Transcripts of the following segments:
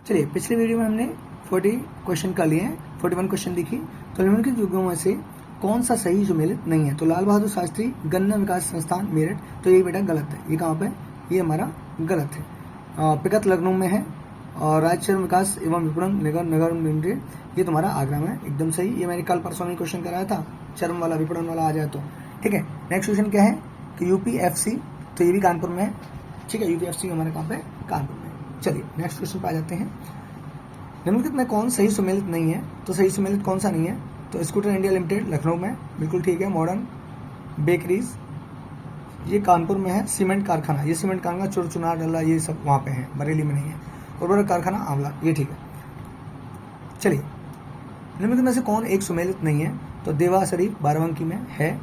चलिए, पिछले वीडियो में हमने 40 क्वेश्चन कर लिए हैं, 41 क्वेश्चन देखिए। तो निम्नलिखित युग्मों में से कौन सा सही सुमेलित नहीं है? तो लाल बहादुर शास्त्री गन्ना विकास संस्थान मेरठ, तो ये बेटा गलत है। ये कहाँ पे? ये हमारा गलत है। पिकत लखनऊ में है और राज्य श्रम विकास एवं विपणन नगर लिमिटेड, ये तुम्हारा आगरा में है, एकदम सही। ये मैंने कल परसों में क्वेश्चन कराया था, चर्म वाला विपणन वाला आ जाए तो ठीक है। नेक्स्ट क्वेश्चन क्या है कि यूपीएफसी, तो ये भी कानपुर में है, ठीक है। यूपीएफसी हमारे कहाँ पे? कानपुर में। चलिए नेक्स्ट क्वेश्चन पे आ जाते हैं। निम्नलिखित में कौन सही सुमेलित नहीं है? तो सही सुमेलित कौन सा नहीं है? तो स्कूटर इंडिया लिमिटेड लखनऊ में, बिल्कुल ठीक है। मॉडर्न बेकरीज ये कानपुर में है। सीमेंट कारखाना, ये सीमेंट कारखाना चुनार डल्ला ये सब वहाँ पे है, बरेली में नहीं है। उर्वरक कारखाना आंवला, ये ठीक है। चलिए, निम्नलिखित में से कौन एक सुमेलित नहीं है? तो देवा शरीफ बाराबंकी में है।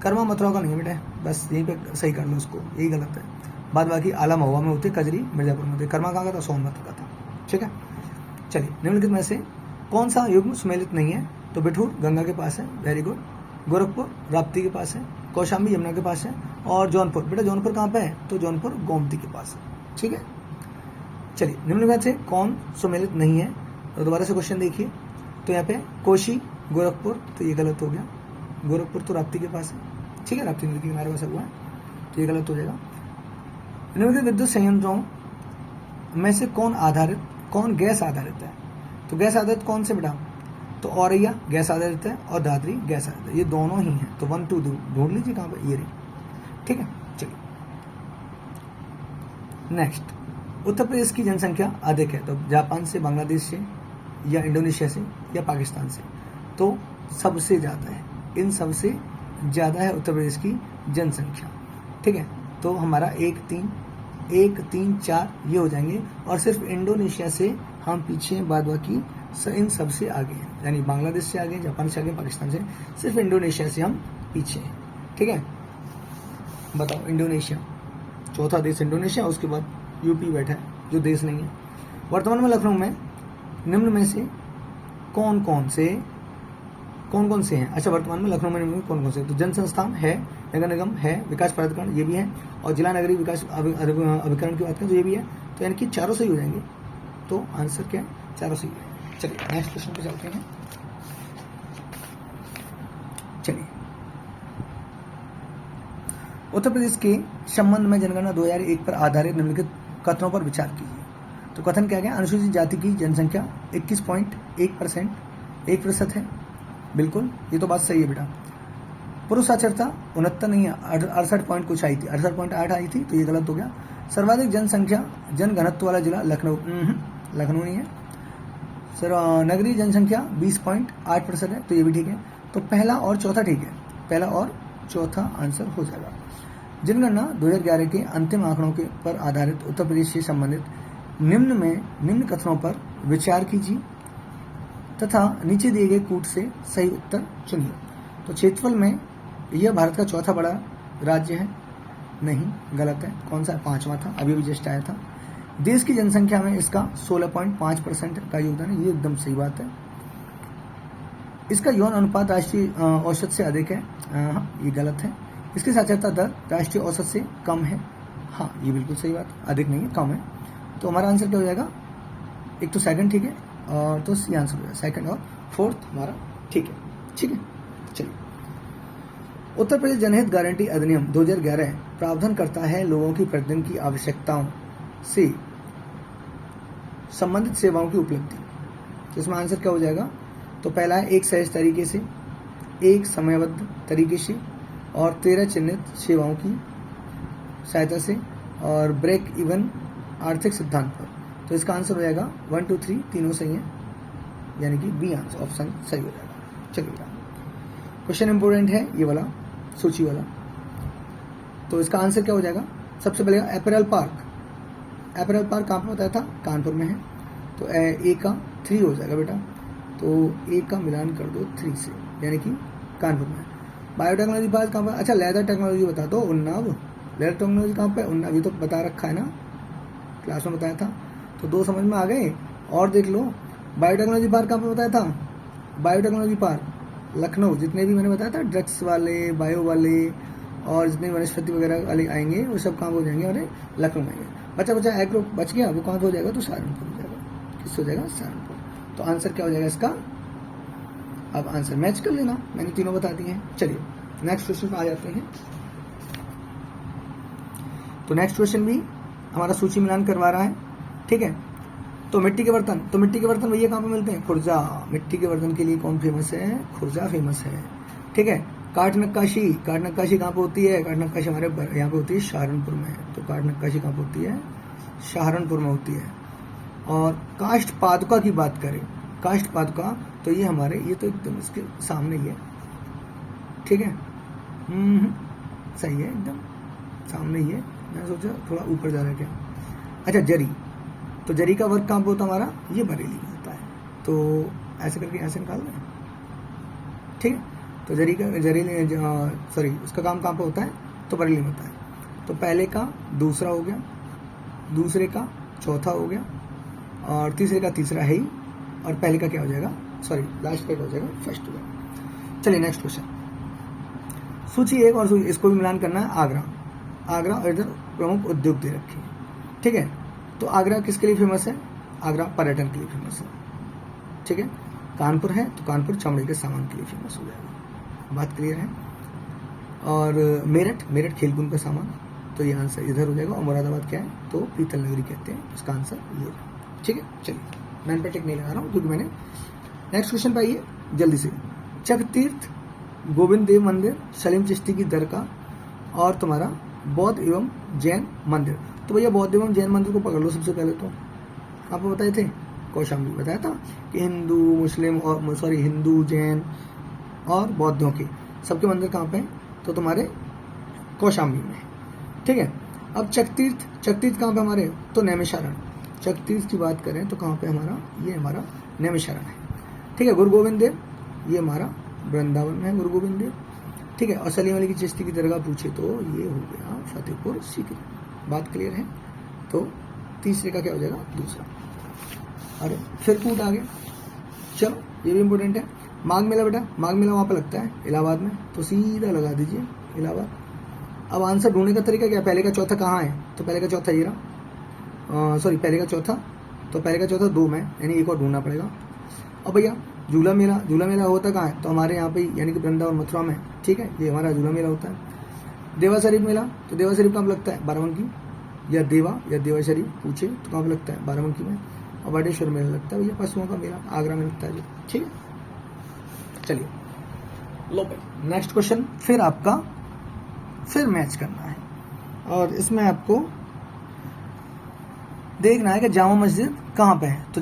कर्मा मथुरा का नहीं है बेटा, बस यहीं पे सही कर लो उसको, यही गलत है। बाद बाकी आला महुआ में होते, कजरी मिर्जापुर में होते। कर्मा कहाँ का था? सोनभद्र का था, ठीक है। चलिए, निम्नलिखित में से कौन सा युग्म सुमेलित नहीं है? तो बिठूर गंगा के पास है, वेरी गुड। गोरखपुर राप्ती के पास है। कौशाम्बी यमुना के पास है। और जौनपुर, बेटा जौनपुर कहाँ पे है? तो जौनपुर गोमती के पास है, ठीक है। चलिए, निम्नलिखित में से कौन सुमेलित नहीं है? तो दोबारा से क्वेश्चन देखिए। तो यहाँ पे कोशी गोरखपुर, तो ये गलत हो गया। गोरखपुर तो राप्ती के पास है, ठीक है, राप्ती नदी के किनारे बसा हुआ है, तो ये गलत हो जाएगा। निम्नलिखित विद्युत संयंत्रों में से कौन गैस आधारित है? तो गैस आधारित कौन से बेटा? तो औरैया गैस आधारित है और दादरी गैस आधारित है, ये दोनों ही हैं। तो 1 2 ढूंढ लीजिए कहाँ पर, ये रही, ठीक है। चलिए नेक्स्ट, उत्तर प्रदेश की जनसंख्या अधिक है, तो जापान से, बांग्लादेश से, या इंडोनेशिया से, या पाकिस्तान से? तो सबसे ज़्यादा है, इन सबसे ज़्यादा है उत्तर प्रदेश की जनसंख्या, ठीक है। तो हमारा 1 3 4 ये हो जाएंगे, और सिर्फ इंडोनेशिया से हम पीछे हैं, बाद बाकी इन सबसे आगे हैं, यानी बांग्लादेश से आगे, जापान से आगे, पाकिस्तान से, सिर्फ इंडोनेशिया से हम पीछे हैं, ठीक है। बताओ, इंडोनेशिया चौथा देश इंडोनेशिया, उसके बाद यूपी बैठा है जो देश नहीं है। वर्तमान में लखनऊ में निम्न में से कौन कौन से हैं? अच्छा, वर्तमान में लखनऊ में कौन से? तो जन संस्थान है, नगर निगम है, विकास प्राधिकरण ये भी है, और जिला नगरीय विकास अभिकरण की बात करें तो ये भी है। तो यानी कि चारों सही हो जाएंगे। तो आंसर क्या है? चारों सही है। चलिए नेक्स्ट क्वेश्चन पे चलते हैं। चलिए, उत्तर प्रदेश के संबंध में जनगणना 2001 पर आधारित निम्नलिखित कथनों पर विचार कीजिए। तो कथन क्या है? अनुसूचित जाति की जनसंख्या 21.1% है, बिल्कुल, ये तो बात सही है बेटा। पुरुष साक्षरता 69 नहीं है, 68 पॉइंट कुछ आई थी, 68.8 आई थी, तो ये गलत हो गया। सर्वाधिक जनसंख्या जनघनत्व वाला जिला लखनऊ, लखनऊ नहीं है सर। नगरीय जनसंख्या 20.8% है, तो ये भी ठीक है। तो पहला और चौथा ठीक है, पहला और चौथा आंसर हो जाएगा। जनगणना 2011 के अंतिम आंकड़ों के पर आधारित उत्तर प्रदेश से संबंधित निम्न कथनों पर विचार कीजिए तथा नीचे दिए गए कूट से सही उत्तर चुनिए। तो क्षेत्रफल में यह भारत का चौथा बड़ा राज्य है, नहीं, गलत है। कौन सा? 5वां था, अभी जस्ट आया था। देश की जनसंख्या में इसका 16.5% का योगदान है, ये एकदम सही बात है। इसका यौन अनुपात राष्ट्रीय औसत से अधिक है, हाँ ये गलत है। इसकी साक्षरता दर राष्ट्रीय औसत से कम है, हाँ ये बिल्कुल सही बात, अधिक नहीं है, कम है। तो हमारा आंसर क्या हो जाएगा? एक तो सेकंड ठीक है, और तो सी आंसर हो जाएगा, सेकंड और फोर्थ हमारा ठीक है, ठीक है। चलिए, उत्तर प्रदेश जनहित गारंटी अधिनियम 2011 प्रावधान करता है लोगों की प्रतिदिन की आवश्यकताओं से संबंधित सेवाओं की उपलब्धि। तो इसमें आंसर क्या हो जाएगा? तो पहला है एक सहज तरीके से, एक समयबद्ध तरीके से, और 13 चिन्हित सेवाओं की सहायता से, और ब्रेक इवन आर्थिक सिद्धांत पर। तो इसका आंसर हो जाएगा 1 2 3 तीनों सही है, यानी कि बी आंसर ऑप्शन सही हो जाएगा। चलिए, क्वेश्चन इंपोर्टेंट है ये वाला, सूची वाला। तो इसका आंसर क्या हो जाएगा? सबसे पहले एपरल पार्क कहाँ पर बताया था? कानपुर में है, तो ए का 3 हो जाएगा बेटा। तो ए का मिलान कर दो 3 से, यानी कि कानपुर में। बायोटेक्नोलॉजी पार्क कहाँ पर? अच्छा, लेदर टेक्नोलॉजी बता दो, उन्नाव। लेदर टेक्नोलॉजी कहाँ पर? उन्नाव, ये तो बता रखा है ना, क्लास में बताया था, तो 2 समझ में आ गए। और देख लो, बायोटेक्नोलॉजी पार्क कहाँ पर बताया था? Biotechnology park Lucknow. जितने भी मैंने बताया था ड्रग्स वाले, बायो वाले, और जितने वनस्पति वगैरह वाले आएंगे वो सब कहाँ हो जाएंगे? अरे लखनऊ में आएंगे। बचा एग्रो बच गया, वो कहाँ हो जाएगा? तो सहारनपुर हो जाएगा, किससे हो जाएगा, सहारनपुर। तो आंसर क्या हो जाएगा इसका, अब आंसर मैच कर लेना, मैंने तीनों बता दिए हैं। चलिए नेक्स्ट क्वेश्चन पे आ जाते हैं। तो नेक्स्ट क्वेश्चन भी हमारा सूची मिलान करवा रहा है, ठीक है। तो मिट्टी के बर्तन, तो मिट्टी के बर्तन भैया कहाँ पे मिलते हैं, खुर्जा। मिट्टी के बर्तन के लिए कौन फेमस है, खुर्जा फेमस है, ठीक है। काठ नक्काशी, काठ नक्काशी कहाँ पे होती है, काठ नक्काशी हमारे यहाँ पे होती है सहारनपुर में। तो काठ नक्काशी कहाँ पे होती है, सहारनपुर में होती है। और काष्ठ पादुका की बात करें, काष्ठ पादुका, तो ये हमारे, ये तो एकदम इसके सामने ही है, ठीक है। सही है, एकदम सामने ही है। मैं सोचा थोड़ा ऊपर जा रहा है क्या। अच्छा जरी, तो जरी का वर्क कहाँ पे होता है हमारा, ये बरेली में होता है। तो ऐसे करके ऐसे निकाल दें, ठीक है। तो जरी का सॉरी उसका काम कहाँ पे होता है, तो बरेली में होता है। तो पहले का दूसरा हो गया, दूसरे का चौथा हो गया, और तीसरे का तीसरा है ही, और पहले का क्या हो जाएगा, सॉरी लास्ट का हो जाएगा फर्स्ट हो जाएगा। चलिए नेक्स्ट क्वेश्चन, सूची एक और सूची इसको भी मिलान करना है। आगरा, आगरा और इधर प्रमुख उद्योग दे रखे हैं, ठीक है। तो आगरा किसके लिए फेमस है, आगरा पर्यटन के लिए फेमस है, ठीक है। कानपुर है तो कानपुर चमड़े के सामान के लिए फेमस हो जाएगा, बात क्लियर है। और मेरठ, मेरठ खेलकूद का सामान, तो ये आंसर इधर हो जाएगा। और मुरादाबाद क्या है, तो पीतल नगरी कहते हैं, इसका आंसर ये है, ठीक है। चलिए मैं पे टिक नहीं लगा रहा हूँ क्योंकि मैंने नेक्स्ट क्वेश्चन पे आइए जल्दी से। चक्रतीर्थ, गोविंद देव मंदिर, सलीम चिश्ती की दरगाह, और तुम्हारा बौद्ध एवं जैन मंदिर। तो भैया बौद्ध एवं जैन मंदिर को पकड़ लो सबसे पहले। तो आपको बताए थे, कौशाम्बी बताया था कि हिंदू मुस्लिम और सॉरी हिंदू जैन और बौद्धों के सबके मंदिर कहाँ पे हैं, तो तुम्हारे कौशाम्बी में, ठीक है। अब चक्रतीर्थ, चक्रतीर्थ कहाँ पे हमारे, तो नैमिषारण। चक्रतीर्थ की बात करें तो कहाँ पे हमारा, ये हमारा नैमिषारण है, ठीक है। गुरु गोविंद देव, ये हमारा वृंदावन में है गुरु गोविंद देव, ठीक है। और सलीम अली की चिश्ती की दरगाह पूछे तो ये हो गया फतेहपुर सीकरी, बात क्लियर है। तो तीसरे का क्या हो जाएगा, दूसरा। अरे फिर कूट आ गया, चलो ये भी इम्पोर्टेंट है। माघ मेला बेटा, माघ मेला वहाँ पे लगता है इलाहाबाद में, तो सीधा लगा दीजिए इलाहाबाद। अब आंसर ढूंढने का तरीका क्या है, पहले का चौथा कहाँ है, तो पहले का चौथा ये रहा, सॉरी पहले का चौथा, तो पहले का चौथा 2 में, यानी एक और ढूंढना पड़ेगा। अब भैया झूला मेला, झूला मेला होता कहाँ है, तो हमारे यहाँ पे यानी कि वृंदावन मथुरा में, ठीक है। ये हमारा झूला मेला होता है। देवा शरीफ मेला, तो देवा शरीफ कहाँ लगता है, बाराबंकी, या देवा शरीफ पूछे तो कहाँ लगता है, बाराबंकी में। और बाटेश्वर मेला लगता है भैया पशुओं का मेला, आगरा में लगता है, ठीक है। चलिए लो भाई नेक्स्ट क्वेश्चन, फिर आपका फिर मैच करना है, और इसमें आपको देखना है कि जामा मस्जिद कहाँ पे है। तो